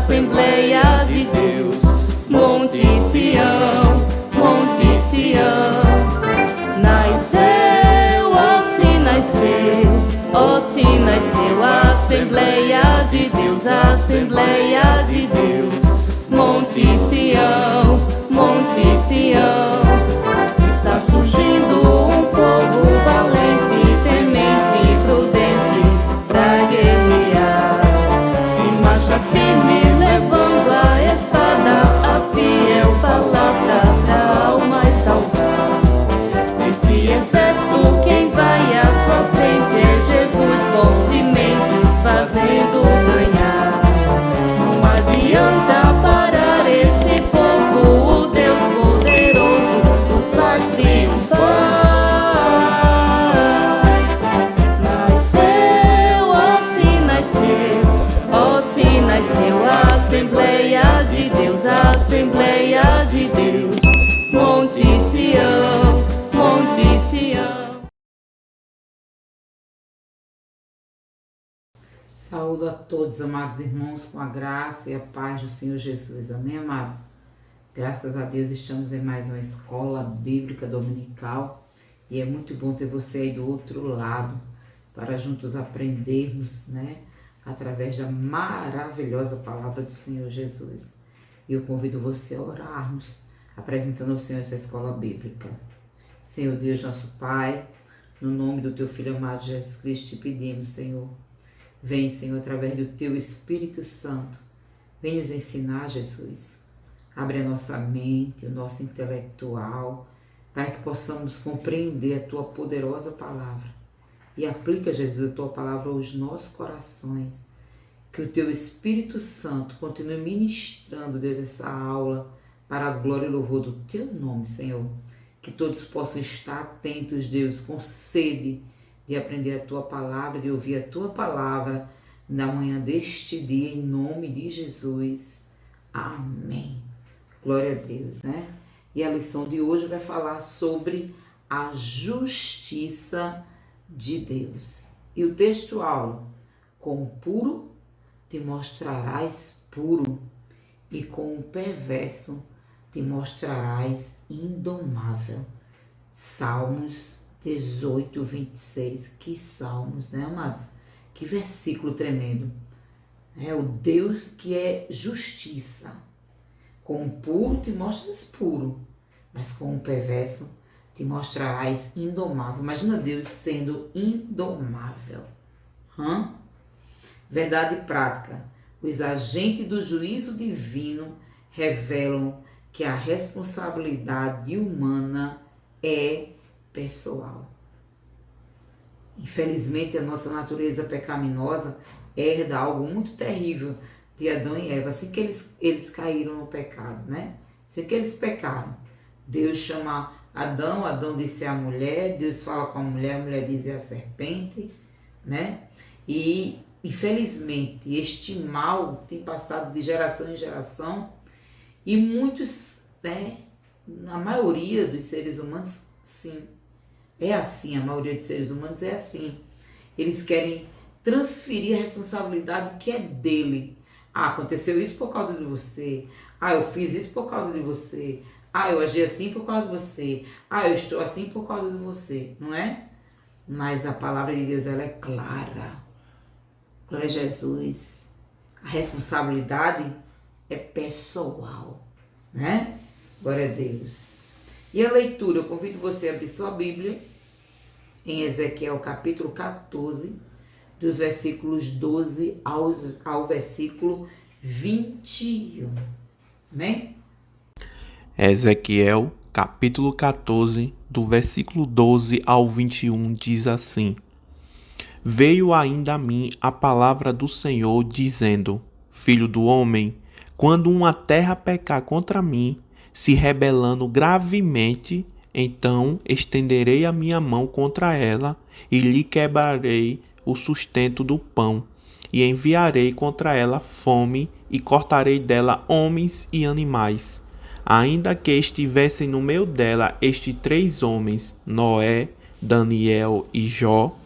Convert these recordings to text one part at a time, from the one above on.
Assembleia de Deus, Monte Sião, Monte Sião. Nasceu, ó se nasceu, ó se nasceu, Assembleia de Deus, Assembleia de Deus, Monte Sião, Monte Sião. Está surgindo um povo valente, temente e prudente pra guerrear. Em marcha firme, levando a espada, a fiel palavra pra almas salvar. Esse exército, quem vai à sua frente é Jesus, fortemente os fazendo ganhar. Não adianta parar esse povo, o Deus poderoso nos faz triunfar. Nasceu, ó se nasceu, ó se nasceu, Assembleia de Deus, Assembleia de Deus, Monte Sião, Monte Sião. Saúdo a todos, amados irmãos, com a graça e a paz do Senhor Jesus. Amém, amados? Graças a Deus estamos em mais uma escola bíblica dominical e é muito bom ter você aí do outro lado para juntos aprendermos, né, através da maravilhosa palavra do Senhor Jesus. E eu convido você a orarmos, apresentando ao Senhor essa escola bíblica. Senhor Deus, nosso Pai, no nome do Teu Filho amado Jesus Cristo, te pedimos, Senhor. Vem, Senhor, através do Teu Espírito Santo. Vem nos ensinar, Jesus. Abre a nossa mente, o nosso intelectual, para que possamos compreender a Tua poderosa palavra. E aplica, Jesus, a Tua palavra aos nossos corações. Que o Teu Espírito Santo continue ministrando, Deus, essa aula para a glória e louvor do Teu nome, Senhor. Que todos possam estar atentos, Deus, com sede de aprender a Tua palavra, de ouvir a Tua palavra na manhã deste dia, em nome de Jesus. Amém. Glória a Deus, né? E a lição de hoje vai falar sobre a justiça de Deus. E o texto aula: com o puro te mostrarás puro, e com o perverso te mostrarás indomável. Salmos 18, 26. Que salmos, né, amados? Que versículo tremendo. É o Deus que é justiça. Com o puro te mostras puro, mas com o perverso te mostrarás indomável. Imagina Deus sendo indomável. Verdade prática. Os agentes do juízo divino revelam que a responsabilidade humana é pessoal. Infelizmente, a nossa natureza pecaminosa herda algo muito terrível de Adão e Eva. Assim que eles caíram no pecado, né? Assim que eles pecaram, Deus chama Adão, Adão disse à mulher, Deus fala com a mulher diz à serpente, né? E, infelizmente, este mal tem passado de geração em geração e muitos, né? A maioria dos seres humanos, sim, é assim, a maioria dos seres humanos é assim. Eles querem transferir a responsabilidade que é dele. Ah, aconteceu isso por causa de você. Ah, eu fiz isso por causa de você. Ah, eu agi assim por causa de você. Ah, eu estou assim por causa de você. Não é? Mas a palavra de Deus, ela é clara. Glória a Jesus. A responsabilidade é pessoal, né? Glória a Deus. E a leitura, eu convido você a abrir sua Bíblia em Ezequiel capítulo 14, dos versículos 12 ao versículo 21. Amém? Ezequiel capítulo 14, do versículo 12 ao 21, diz assim: Veio ainda a mim a palavra do Senhor, dizendo: Filho do homem, quando uma terra pecar contra mim, se rebelando gravemente, então estenderei a minha mão contra ela e lhe quebrarei o sustento do pão, e enviarei contra ela fome e cortarei dela homens e animais. Ainda que estivessem no meio dela estes 3 homens, Noé, Daniel e Jó,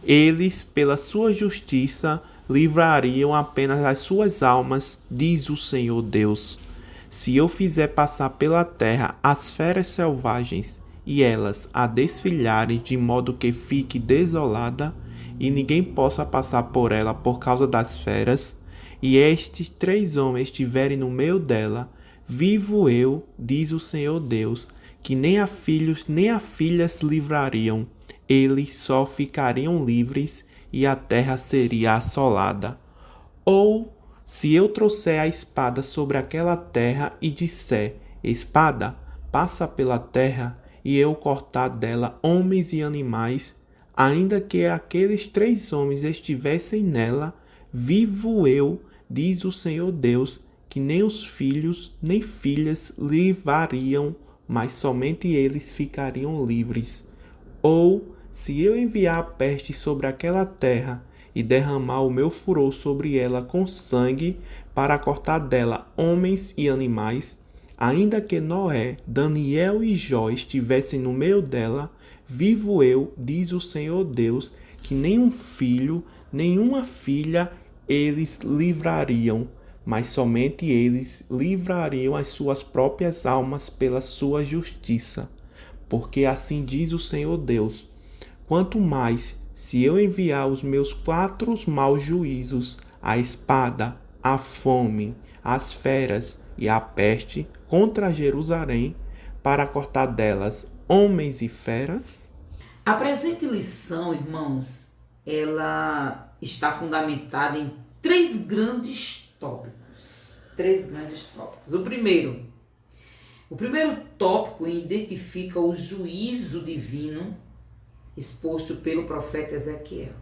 eles, pela sua justiça, livrariam apenas as suas almas, diz o Senhor Deus. Se eu fizer passar pela terra as feras selvagens, e elas a desfilharem de modo que fique desolada, e ninguém possa passar por ela por causa das feras, e estes 3 homens estiverem no meio dela, vivo eu, diz o Senhor Deus, que nem a filhos nem a filhas livrariam, eles só ficariam livres e a terra seria assolada. Ou, se eu trouxer a espada sobre aquela terra e disser, espada, passa pela terra, e eu cortar dela homens e animais, ainda que aqueles 3 homens estivessem nela, vivo eu, diz o Senhor Deus, que nem os filhos nem filhas livrariam, mas somente eles ficariam livres. Ou, se eu enviar a peste sobre aquela terra e derramar o meu furor sobre ela com sangue, para cortar dela homens e animais, ainda que Noé, Daniel e Jó estivessem no meio dela, vivo eu, diz o Senhor Deus, que nenhum filho, nenhuma filha eles livrariam, mas somente eles livrariam as suas próprias almas pela sua justiça. Porque assim diz o Senhor Deus, quanto mais se eu enviar os meus 4 maus juízos, a espada, a fome, as feras e a peste contra Jerusalém, para cortar delas homens e feras? A presente lição, irmãos, ela está fundamentada em 3 grandes tópicos. 3 grandes tópicos. O primeiro tópico identifica o juízo divino exposto pelo profeta Ezequiel.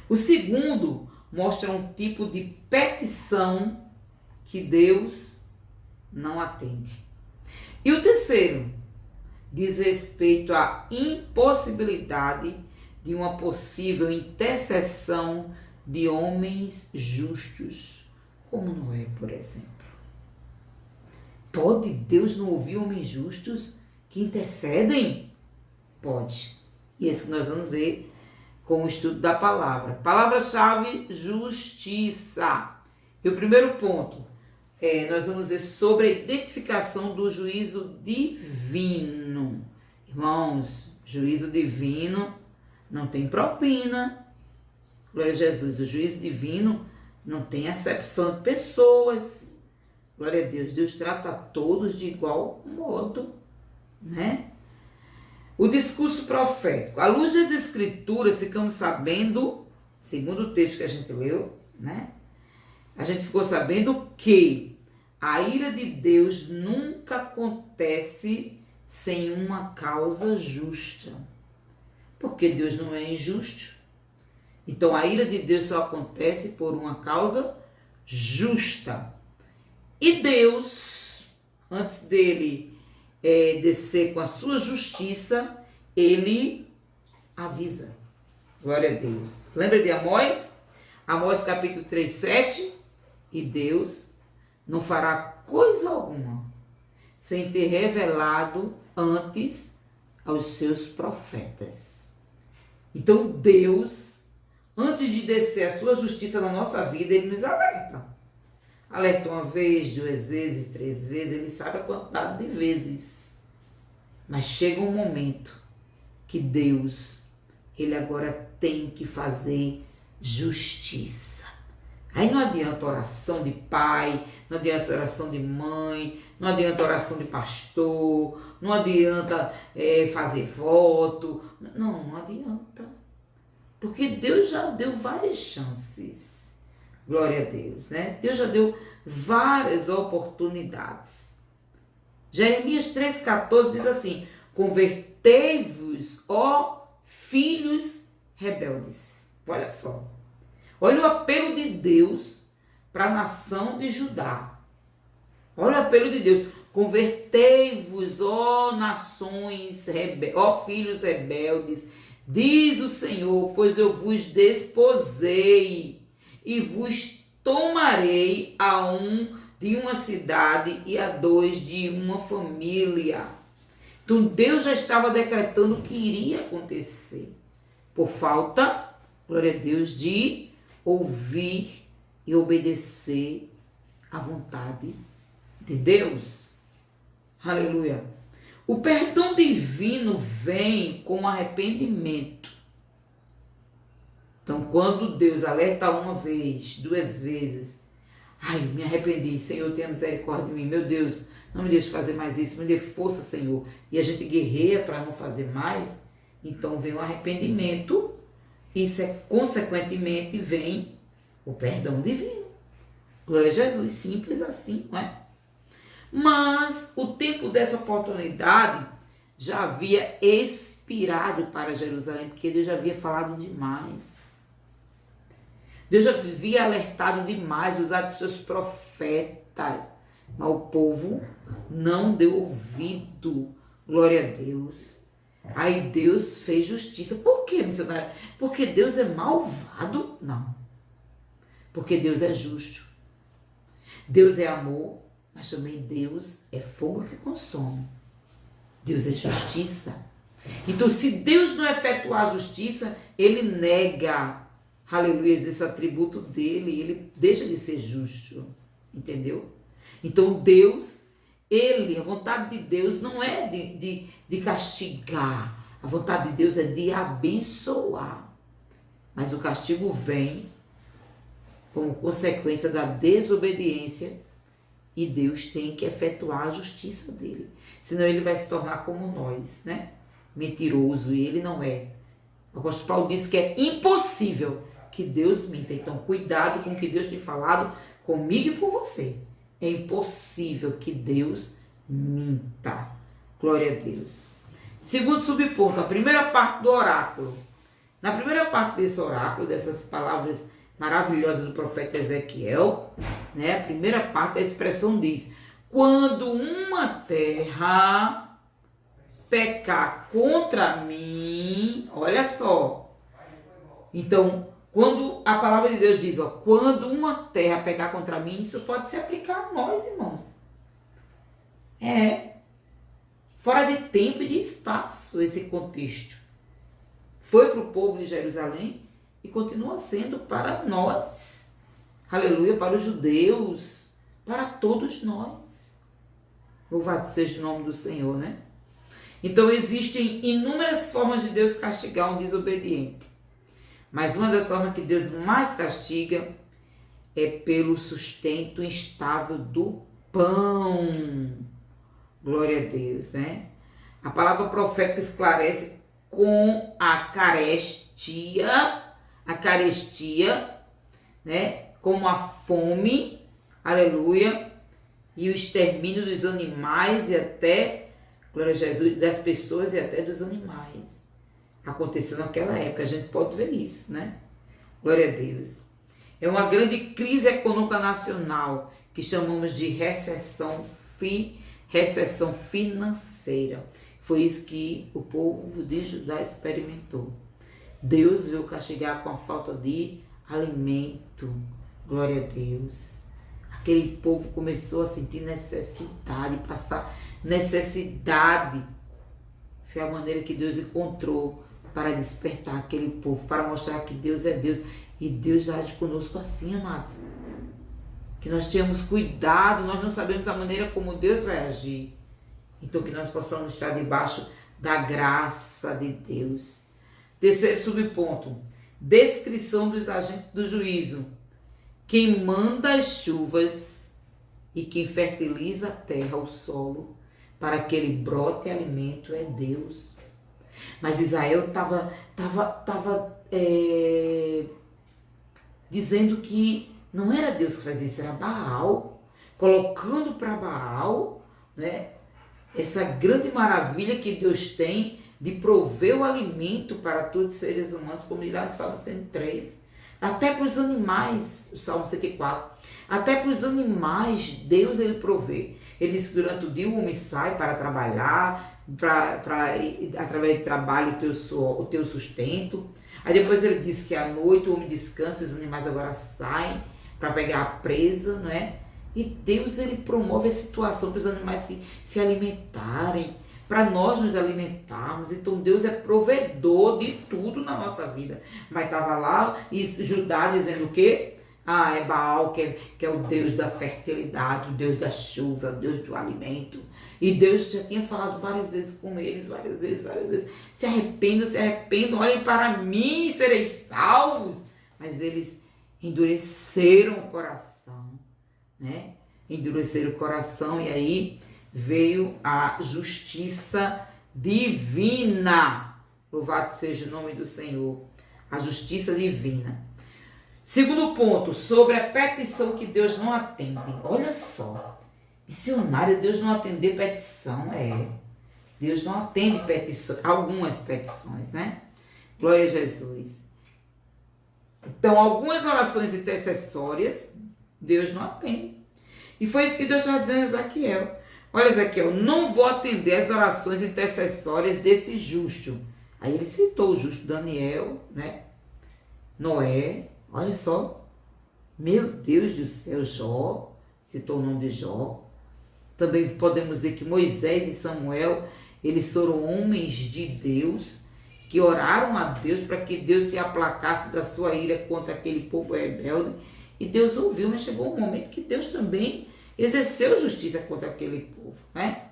O segundo mostra um tipo de petição que Deus não atende. E o terceiro diz respeito à impossibilidade de uma possível intercessão de homens justos, como Noé, por exemplo. Pode Deus não ouvir homens justos que intercedem? Pode. E esse que nós vamos ver com o estudo da palavra. Palavra-chave, justiça. E o primeiro ponto, nós vamos ver sobre a identificação do juízo divino. Irmãos, juízo divino não tem propina. Glória a Jesus. O juízo divino não tem acepção de pessoas. Glória a Deus. Deus trata a todos de igual modo, né? O discurso profético. À luz das escrituras, ficamos sabendo, segundo o texto que a gente leu, né? A gente ficou sabendo que a ira de Deus nunca acontece sem uma causa justa. Porque Deus não é injusto. Então a ira de Deus só acontece por uma causa justa. E Deus, antes dele descer com a sua justiça, ele avisa. Glória a Deus. Lembra de Amós? Amós capítulo 3, 7. E Deus não fará coisa alguma sem ter revelado antes aos seus profetas. Então Deus, antes de descer a sua justiça na nossa vida, ele nos alerta. Alerta uma vez, 2 vezes, 3 vezes, ele sabe a quantidade de vezes. Mas chega um momento que Deus, ele agora tem que fazer justiça. Aí não adianta oração de pai, não adianta oração de mãe, não adianta oração de pastor, não adianta fazer voto. Não adianta. Porque Deus já deu várias chances. Glória a Deus, né? Deus já deu várias oportunidades. Jeremias 3,14 diz assim: convertei-vos, ó filhos rebeldes. Olha só. Olha o apelo de Deus para a nação de Judá. Olha o apelo de Deus. Convertei-vos, ó nações rebeldes, ó filhos rebeldes, diz o Senhor, pois eu vos desposei e vos tomarei a um de uma cidade e a 2 de uma família. Então Deus já estava decretando o que iria acontecer. Por falta, glória a Deus, de ouvir e obedecer à vontade de Deus. Aleluia. O perdão divino vem com arrependimento. Então, quando Deus alerta uma vez, 2 vezes, ai, me arrependi, Senhor, tenha misericórdia de mim, meu Deus, não me deixe fazer mais isso, me dê força, Senhor, e a gente guerreia para não fazer mais, então vem o arrependimento, isso consequentemente vem o perdão divino. Glória a Jesus, simples assim, não é? Mas o tempo dessa oportunidade já havia expirado para Jerusalém, porque Deus já havia falado demais. Deus já havia alertado demais, usado seus profetas, mas o povo não deu ouvido. Glória a Deus. Aí Deus fez justiça. Por quê, missionário? Porque Deus é malvado? Não. Porque Deus é justo. Deus é amor, mas também Deus é fogo que consome. Deus é justiça. Então, se Deus não efetuar a justiça, ele nega, aleluia, esse atributo dele, ele deixa de ser justo. Entendeu? Então, Deus, a vontade de Deus não é de castigar. A vontade de Deus é de abençoar. Mas o castigo vem como consequência da desobediência e Deus tem que efetuar a justiça dele. Senão ele vai se tornar como nós, né? Mentiroso, e ele não é. O apóstolo Paulo disse que é impossível que Deus minta. Então, cuidado com o que Deus tem falado comigo e com você. É impossível que Deus minta. Glória a Deus. Segundo subponto, a primeira parte do oráculo. Na primeira parte desse oráculo, dessas palavras maravilhosas do profeta Ezequiel, né? A primeira parte da expressão diz: quando uma terra pecar contra mim, olha só. Então, quando a palavra de Deus diz, quando uma terra pecar contra mim, isso pode se aplicar a nós, irmãos. Fora de tempo e de espaço esse contexto. Foi para o povo de Jerusalém e continua sendo para nós. Aleluia, para os judeus, para todos nós. Louvado seja o nome do Senhor, né? Então, existem inúmeras formas de Deus castigar um desobediente. Mas uma das formas que Deus mais castiga é pelo sustento instável do pão. Glória a Deus, né? A palavra profética esclarece com a carestia, né? Como a fome, aleluia, e o extermínio dos animais e até, glória a Jesus, das pessoas e até dos animais. Aconteceu naquela época, a gente pode ver isso, né? Glória a Deus. É uma grande crise econômica nacional que chamamos de recessão financeira. Foi isso que o povo de Judá experimentou. Deus veio castigar com a falta de alimento. Glória a Deus. Aquele povo começou a sentir necessidade, passar necessidade. Foi a maneira que Deus encontrou para despertar aquele povo, para mostrar que Deus é Deus. E Deus age conosco assim, amados. Que nós tenhamos cuidado, nós não sabemos a maneira como Deus vai agir. Então que nós possamos estar debaixo da graça de Deus. Terceiro subponto, descrição dos agentes do juízo. Quem manda as chuvas e quem fertiliza a terra, o solo, para que ele brote alimento é Deus. Mas Israel estava dizendo que não era Deus que fazia isso, era Baal, colocando para Baal, né, essa grande maravilha que Deus tem de prover o alimento para todos os seres humanos, como diz lá no Salmo 103, até para os animais, o Salmo 104, até para os animais Deus ele provê. Ele diz que durante o dia o homem sai para trabalhar, através do trabalho o teu sustento. Aí depois ele diz que à noite o homem descansa e os animais agora saem para pegar a presa, não é? E Deus ele promove a situação para os animais se alimentarem, para nós nos alimentarmos. Então Deus é provedor de tudo na nossa vida. Mas estava lá e Judá dizendo o quê? É Baal, que é o Deus da fertilidade, o Deus da chuva, o Deus do alimento. E Deus já tinha falado várias vezes com eles, várias vezes. Se arrependam, olhem para mim e sereis salvos. Mas eles endureceram o coração, né? Endureceram o coração e aí veio a justiça divina. Louvado seja o nome do Senhor. A justiça divina. Segundo ponto, sobre a petição que Deus não atende. Olha só, missionário, Deus não atender petição, Deus não atende petições, algumas petições, né? Glória a Jesus. Então, algumas orações intercessórias, Deus não atende. E foi isso que Deus estava dizendo a Ezequiel. Olha, Ezequiel, não vou atender as orações intercessórias desse justo. Aí ele citou o justo Daniel, né? Noé. Olha só, meu Deus do céu, Jó, citou o nome de Jó. Também podemos dizer que Moisés e Samuel, eles foram homens de Deus, que oraram a Deus para que Deus se aplacasse da sua ira contra aquele povo rebelde. E Deus ouviu, mas chegou um momento que Deus também exerceu justiça contra aquele povo, né?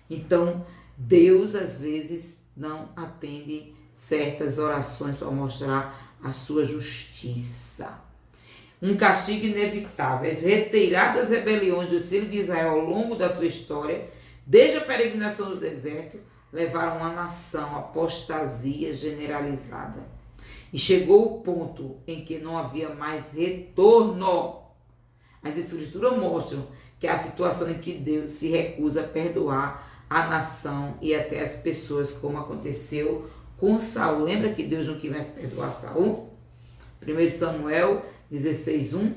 Então, Deus às vezes não atende certas orações para mostrar a sua justiça. Um castigo inevitável. As reiteradas rebeliões dos filhos de Israel ao longo da sua história, desde a peregrinação do deserto, levaram a nação à apostasia generalizada. E chegou o ponto em que não havia mais retorno. As escrituras mostram que é a situação em que Deus se recusa a perdoar a nação e até as pessoas, como aconteceu com Saul. Lembra que Deus não quis mais perdoar Saul? 1 Samuel 16:1.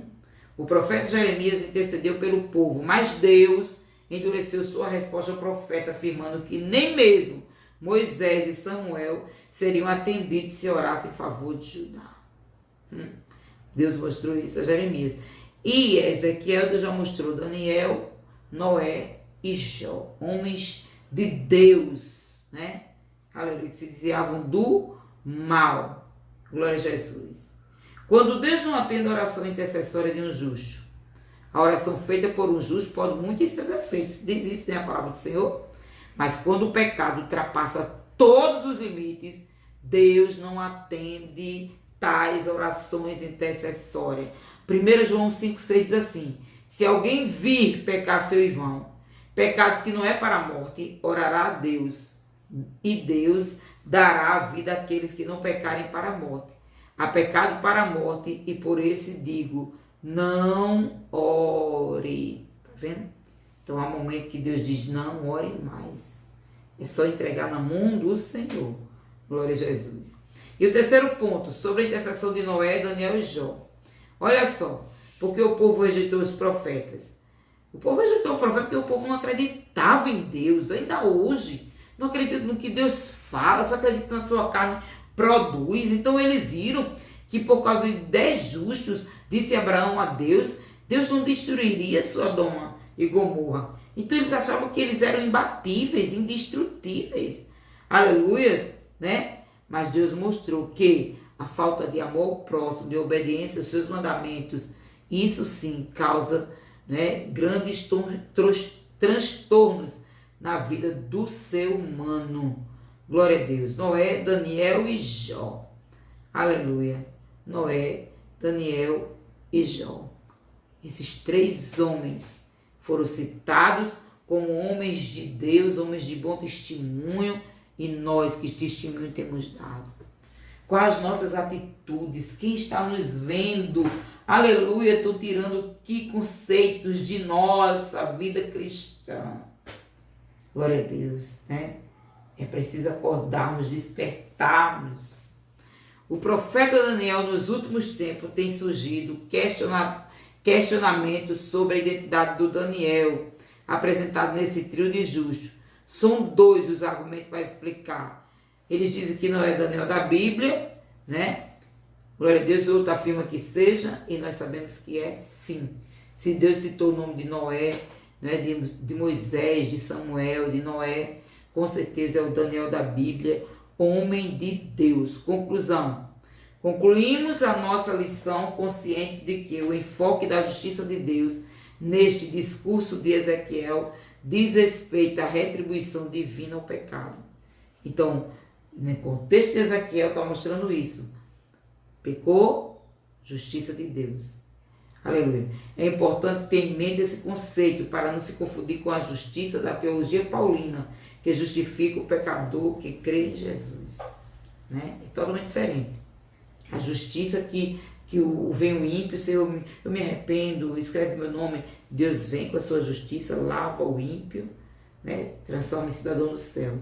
O profeta Jeremias intercedeu pelo povo, mas Deus endureceu sua resposta ao profeta, afirmando que nem mesmo Moisés e Samuel seriam atendidos se orassem em favor de Judá. Deus mostrou isso a Jeremias. E Ezequiel, Deus já mostrou Daniel, Noé e Jó, homens de Deus, né? Aleluia, que se desviavam do mal. Glória a Jesus. Quando Deus não atende a oração intercessória de um justo, a oração feita por um justo pode muito ter seus efeitos. Diz isso, né, a palavra do Senhor? Mas quando o pecado ultrapassa todos os limites, Deus não atende tais orações intercessórias. 1 João 5,6 diz assim: se alguém vir pecar seu irmão, pecado que não é para a morte, orará a Deus, e Deus dará a vida àqueles que não pecarem para a morte. Há pecado para a morte, e por esse digo, não ore. Tá vendo? Então há um momento que Deus diz, não ore mais. É só entregar na mão do Senhor. Glória a Jesus. E o terceiro ponto, sobre a intercessão de Noé, Daniel e Jó. Olha só, porque o povo rejeitou os profetas. O povo rejeitou o profeta porque o povo não acreditava em Deus. Ainda hoje, não acredita no que Deus fala, só acredita na sua carne produz. Então eles viram que por causa de 10 justos, disse Abraão a Deus, Deus não destruiria Sodoma e Gomorra. Então eles achavam que eles eram imbatíveis, indestrutíveis. Aleluias, né? Mas Deus mostrou que a falta de amor ao próximo, de obediência aos seus mandamentos, isso sim causa, né, grandes transtornos na vida do ser humano. Glória a Deus. Noé, Daniel e Jó. Aleluia. Noé, Daniel e Jó. Esses 3 homens foram citados como homens de Deus, homens de bom testemunho, e nós que testemunho temos dado. Quais as nossas atitudes? Quem está nos vendo? Aleluia, estão tirando que conceitos de nossa vida cristã. Glória a Deus, né? É preciso acordarmos, despertarmos. O profeta Daniel, nos últimos tempos, tem surgido questionamentos sobre a identidade do Daniel, apresentado nesse trio de justos. São 2 os argumentos para explicar. Eles dizem que não é Daniel da Bíblia, né? Glória a Deus, outro afirma que seja, e nós sabemos que é sim. Se Deus citou o nome de Noé, né, de Moisés, de Samuel, de Noé, com certeza é o Daniel da Bíblia, homem de Deus. Conclusão. Concluímos a nossa lição conscientes de que o enfoque da justiça de Deus neste discurso de Ezequiel diz respeito à retribuição divina ao pecado. Então, no contexto de Ezequiel está mostrando isso. Pecou, justiça de Deus. Aleluia. É importante ter em mente esse conceito para não se confundir com a justiça da teologia paulina, que justifica o pecador que crê em Jesus. Né? É totalmente diferente. A justiça que vem o ímpio, se eu me arrependo, escreve meu nome, Deus vem com a sua justiça, lava o ímpio, né? Transforma em cidadão do céu.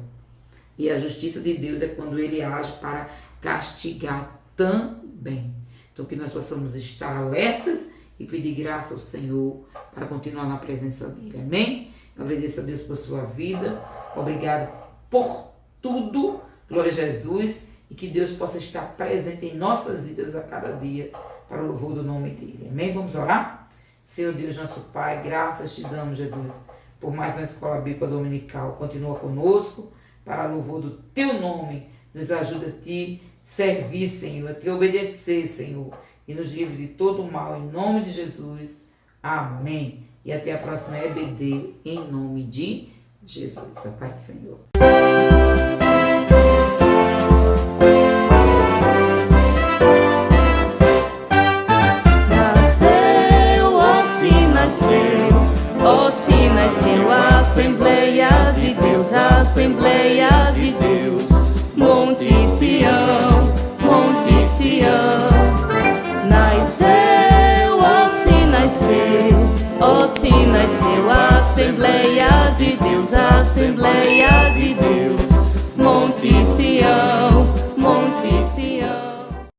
E a justiça de Deus é quando ele age para castigar também. Então que nós possamos estar alertas e pedir graça ao Senhor para continuar na presença dele. Amém? Eu agradeço a Deus por sua vida. Obrigado por tudo. Glória a Jesus. E que Deus possa estar presente em nossas vidas a cada dia para o louvor do nome dele. Amém? Vamos orar? Senhor Deus, nosso Pai, graças te damos, Jesus, por mais uma escola bíblica dominical. Continua conosco para o louvor do teu nome. Nos ajuda a te servir, Senhor, a te obedecer, Senhor, e nos livre de todo o mal, em nome de Jesus. Amém. E até a próxima EBD, em nome de Jesus. A paz do Senhor. Ó, se nasceu a Assembleia de Deus, a Assembleia de Deus, Monte Sião, Monte Sião. Nasceu, ó, se nasceu, ó, se nasceu a Assembleia de Deus, a Assembleia de Deus.